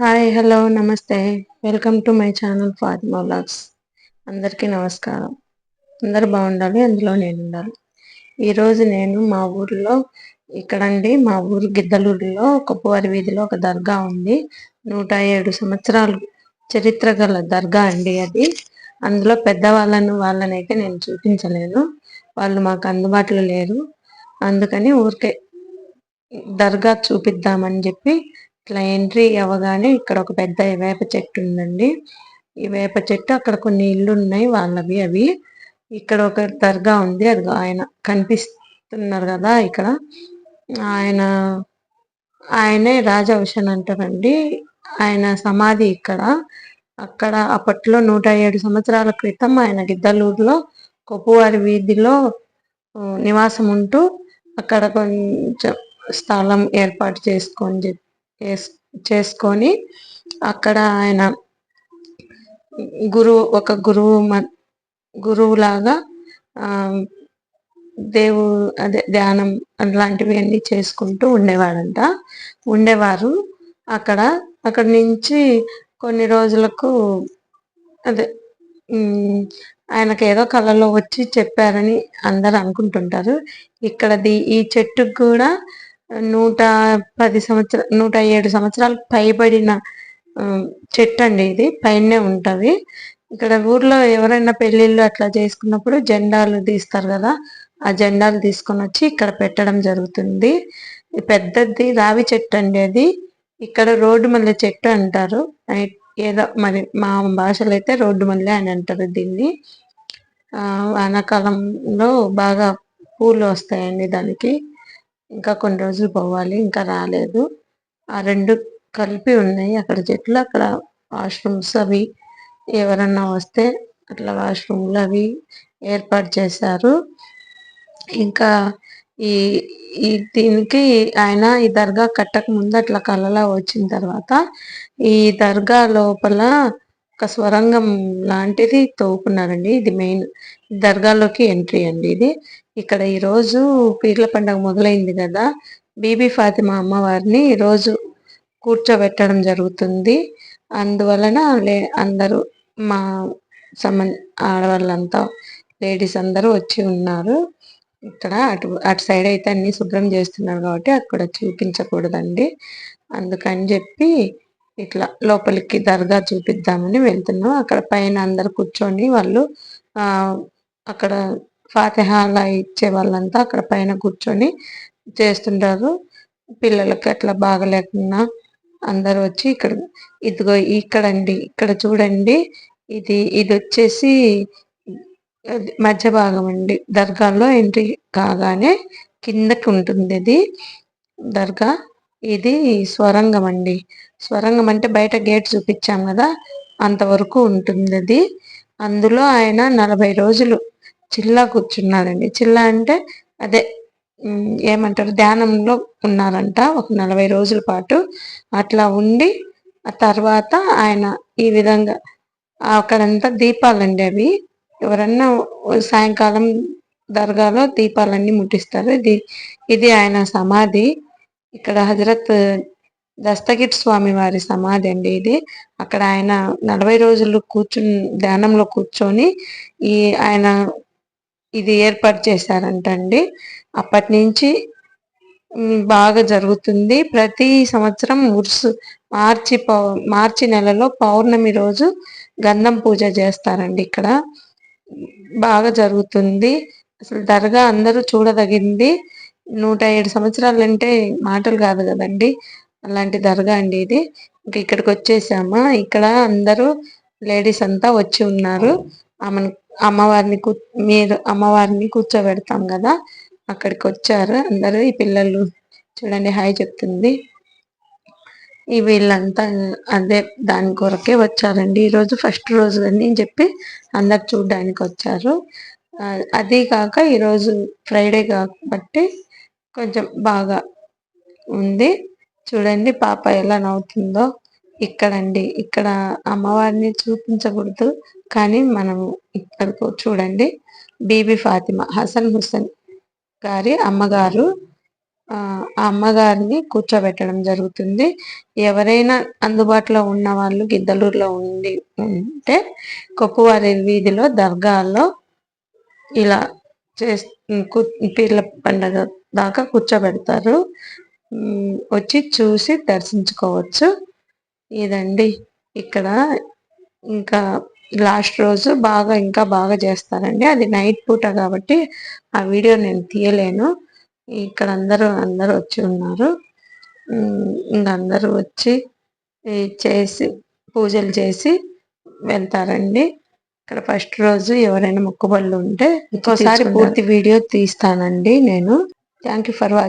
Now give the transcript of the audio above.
Hi hello నమస్తే. Welcome to my channel Fatima vlogs. అందరికీ నమస్కారం. అందరు బాగుండాలి, అందులో నేను ఉండాలి. ఈరోజు నేను మా ఊర్లో మా ఊరు గిద్దలూరులో కొప్పవారి వీధిలో ఒక దర్గా ఉంది. 107 సంవత్సరాలు చరిత్ర గల దర్గా అండి అది. అందులో వాళ్ళనైతే నేను చూపించలేను, వాళ్ళు మాకు అందుబాటులో లేరు. అందుకని ఊరికే దర్గా చూపిద్దామని చెప్పి ఇట్లా ఎంట్రీ అవ్వగానే ఇక్కడ ఒక పెద్ద వేప చెట్టు ఉందండి. ఈ వేప చెట్టు అక్కడ కొన్ని ఇల్లు ఉన్నాయి వాళ్ళవి. అవి ఇక్కడ ఒక దర్గా ఉంది. అది ఆయన కనిపిస్తున్నారు కదా ఇక్కడ. ఆయన ఆయనే రాజవంశన్ అంటారండి. ఆయన సమాధి ఇక్కడ. అక్కడ అప్పట్లో 107 సంవత్సరాల క్రితం ఆయన గిద్దలూరులో కొప్పువారి వీధిలో నివాసం ఉంటూ అక్కడ కొంచెం స్థలం ఏర్పాటు చేసుకొని అక్కడ ఆయన గురువులాగా ధ్యానం అలాంటివి అన్ని చేసుకుంటూ ఉండేవారు. అక్కడ నుంచి కొన్ని రోజులకు అదే ఆయనకు ఏదో కళలో వచ్చి చెప్పారని అందరు అనుకుంటుంటారు. ఈ చెట్టుకు కూడా 107 సంవత్సరాలు పైబడిన చెట్టు అండి. ఇది పైనే ఉంటది. ఇక్కడ ఊర్లో ఎవరైనా పెళ్లిళ్ళు అట్లా చేసుకున్నప్పుడు జెండాలు తీస్తారు కదా, ఆ జెండాలు తీసుకొని వచ్చి ఇక్కడ పెట్టడం జరుగుతుంది. పెద్దది రావి చెట్టు అండి అది. ఇక్కడ రోడ్డు మల్లె చెట్టు అంటారు. ఏదో మరి మా భాషలో అయితే రోడ్డు మల్లె అని అంటారు దీన్ని. వానాకాలంలో బాగా పూలు వస్తాయండి దానికి. ఇంకా కొన్ని రోజులు పోవాలి, ఇంకా రాలేదు. ఆ రెండు కలిపి ఉన్నాయి అక్కడ చెట్లు. అక్కడ వాష్రూమ్స్ అవి ఎవరన్నా వస్తే అట్లా వాష్రూమ్లు అవి ఏర్పాటు చేశారు. ఇంకా ఈ దీనికి ఆయన ఈ దర్గా కట్టక ముందు అట్లా కళలా వచ్చిన తర్వాత ఈ దర్గా లోపల ఒక స్వరంగం లాంటిది తవ్వుకున్నారండి. ఇది మెయిన్ దర్గాలోకి ఎంట్రీ అండి ఇది. ఇక్కడ ఈ రోజు పీర్ల పండుగ మొదలైంది కదా, బీబీ ఫాతిమా అమ్మవారిని రోజు కూర్చోబెట్టడం జరుగుతుంది. అందువలన అందరూ మా ఆడవాళ్ళంతా లేడీస్ అందరూ వచ్చి ఉన్నారు. ఇక్కడ అటు సైడ్ అయితే అన్ని శుభ్రం చేస్తున్నారు కాబట్టి అక్కడ చూపించకూడదండి. అందుకని చెప్పి ఇట్లా లోపలికి దర్గా చూపిద్దామని వెళ్తున్నాం. అక్కడ పైన అందరు కూర్చొని వాళ్ళు అక్కడ ఫాతిహాలా ఇచ్చే వాళ్ళంతా అక్కడ పైన కూర్చొని చేస్తుంటారు. పిల్లలకి అట్లా బాగలేకున్నా అందరు వచ్చి ఇక్కడండి, ఇక్కడ చూడండి. ఇది వచ్చేసి మధ్య భాగం అండి. దర్గాలో ఎంట్రీ కాగానే కిందకి ఉంటుంది ఇది దర్గా. ఇది స్వరంగం అండి. స్వరంగం అంటే బయట గేట్ చూపించాం కదా, అంతవరకు ఉంటుంది అది. అందులో ఆయన 40 రోజులు చిల్లా కూర్చున్నారండి. చిల్లా అంటే అదే ఏమంటారు, ధ్యానంలో ఉన్నారంట ఒక 40 రోజుల పాటు. అట్లా ఉండి ఆ తర్వాత ఆయన ఈ విధంగా అక్కడంతా దీపాలండి. అవి ఎవరన్నా సాయంకాలం దర్గాలో దీపాలన్నీ ముట్టిస్తారు. ఇది ఆయన సమాధి. ఇక్కడ హజరత్ దస్తగిర్ స్వామి వారి సమాధి అండి ఇది. అక్కడ ఆయన 40 రోజులు ధ్యానంలో కూర్చొని ఆయన ఇది ఏర్పాటు చేశారంటండి. అప్పటి నుంచి బాగా జరుగుతుంది. ప్రతి సంవత్సరం మార్చి నెలలో పౌర్ణమి రోజు గంధం పూజ చేస్తారండి. ఇక్కడ బాగా జరుగుతుంది. అసలు దర్గా అందరూ చూడదగింది. 107 సంవత్సరాలు అంటే మాటలు కాదు కదండి. అలాంటి దర్గా అండి ఇది. ఇంకా ఇక్కడికి వచ్చేసామా, ఇక్కడ అందరూ లేడీస్ అంతా వచ్చి ఉన్నారు. అమ్మవారిని కూర్చోబెడతాం కదా, అక్కడికి వచ్చారు అందరూ. ఈ పిల్లలు చూడండి హాయ్ చెప్తుంది. వీళ్ళంతా అదే దాని కొరకే వచ్చారండి. ఈరోజు ఫస్ట్ రోజు అని చెప్పి అందరు చూడడానికి వచ్చారు. అది కాక ఈరోజు ఫ్రైడే కాబట్టి కొంచెం బాగా ఉంది. చూడండి పాప ఎలా నవ్వుతుందో. ఇక్కడ అమ్మవారిని చూపించకూడదు కానీ మనము ఇక్కడికి చూడండి. బీబీ ఫాతిమా హసన్ హుస్సేన్ గారి అమ్మగారు. ఆ అమ్మగారిని కూర్చోబెట్టడం జరుగుతుంది. ఎవరైనా అందుబాటులో ఉన్న వాళ్ళు గిద్దలూరులో ఉంటే కొక్కువారి వీధిలో దర్గాలో ఇలా చేస్ పీర్ల పండగ దాకా కూర్చోబెడతారు. వచ్చి చూసి దర్శించుకోవచ్చు. ఇదండి ఇక్కడ. ఇంకా లాస్ట్ రోజు ఇంకా బాగా చేస్తారండి. అది నైట్ పూట కాబట్టి ఆ వీడియో నేను తీయలేను. ఇక్కడ అందరూ వచ్చి ఉన్నారు. ఇంకా అందరూ వచ్చి చేసి పూజలు చేసి వెళ్తారండి. ఇక్కడ ఫస్ట్ రోజు ఎవరైనా మొక్కుబళ్ళు ఉంటే ఇంకోసారి పూర్తి వీడియో తీస్తానండి నేను. Thank you for watching.